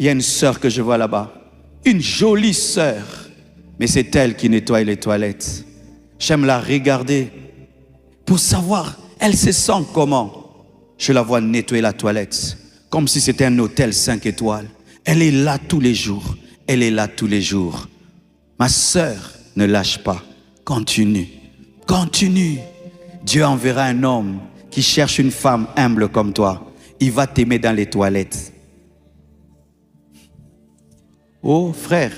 Il y a une sœur que je vois là-bas. Une jolie sœur. Mais c'est elle qui nettoie les toilettes. J'aime la regarder pour savoir, elle se sent comment. Je la vois nettoyer la toilette comme si c'était un hôtel 5 étoiles. Elle est là tous les jours. Elle est là tous les jours. Ma sœur, ne lâche pas. Continue. Continue. Dieu enverra un homme qui cherche une femme humble comme toi. Il va t'aimer dans les toilettes. Oh frère,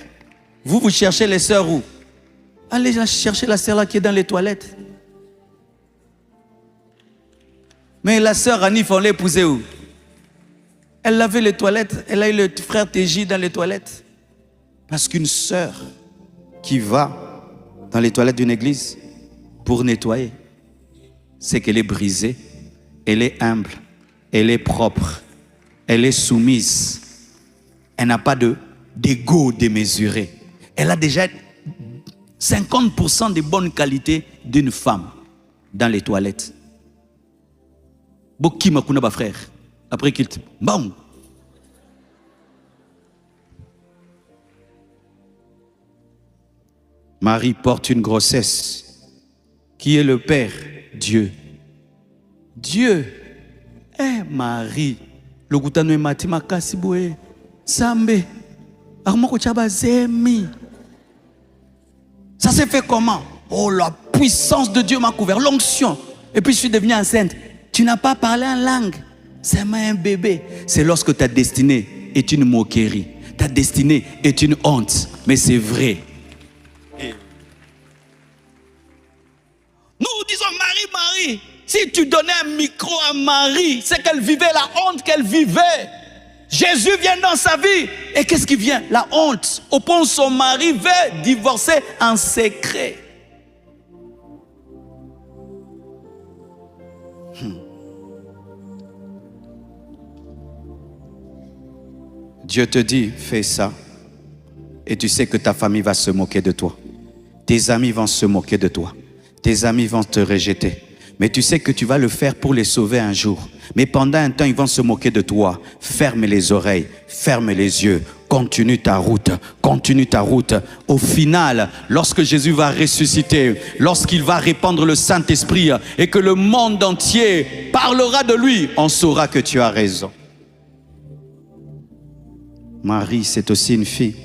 vous cherchez les sœurs où? Allez chercher la sœur là qui est dans les toilettes. Mais la sœur Anif, on l'a épousée où? Elle lavait les toilettes, elle a eu le frère TJ dans les toilettes. Parce qu'une sœur qui va dans les toilettes d'une église pour nettoyer, c'est qu'elle est brisée, elle est humble, elle est propre, elle est soumise. Elle n'a pas d'ego démesuré. Elle a déjà 50% des bonnes qualités d'une femme dans les toilettes. Boki makuna ba frère. Après qu'il te... Bon. Marie porte une grossesse. Qui est le Père? Dieu. Dieu. Eh Marie. Le goutano matima kasiboué. Sambe. Armoko chaba zemi. Ça s'est fait comment? Oh, la puissance de Dieu m'a couvert. L'onction. Et puis je suis devenue enceinte. Tu n'as pas parlé en langue. C'est un bébé. C'est lorsque ta destinée est une moquerie. Ta destinée est une honte. Mais c'est vrai. Nous disons Marie, Marie. Si tu donnais un micro à Marie, c'est qu'elle vivait la honte qu'elle vivait. Jésus vient dans sa vie. Et qu'est-ce qui vient? La honte. Au point où son mari veut divorcer en secret. Dieu te dit, fais ça. Et tu sais que ta famille va se moquer de toi. Tes amis vont se moquer de toi. Tes amis vont te rejeter. Mais tu sais que tu vas le faire pour les sauver un jour. Mais pendant un temps, ils vont se moquer de toi. Ferme les oreilles, ferme les yeux. Continue ta route, continue ta route. Au final, lorsque Jésus va ressusciter, lorsqu'il va répandre le Saint-Esprit et que le monde entier parlera de lui, on saura que tu as raison. Marie, c'est aussi une fille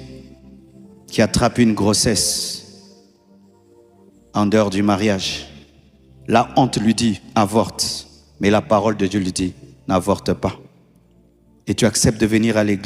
qui attrape une grossesse en dehors du mariage. La honte lui dit, avorte. Mais la parole de Dieu lui dit, n'avorte pas. Et tu acceptes de venir à l'église.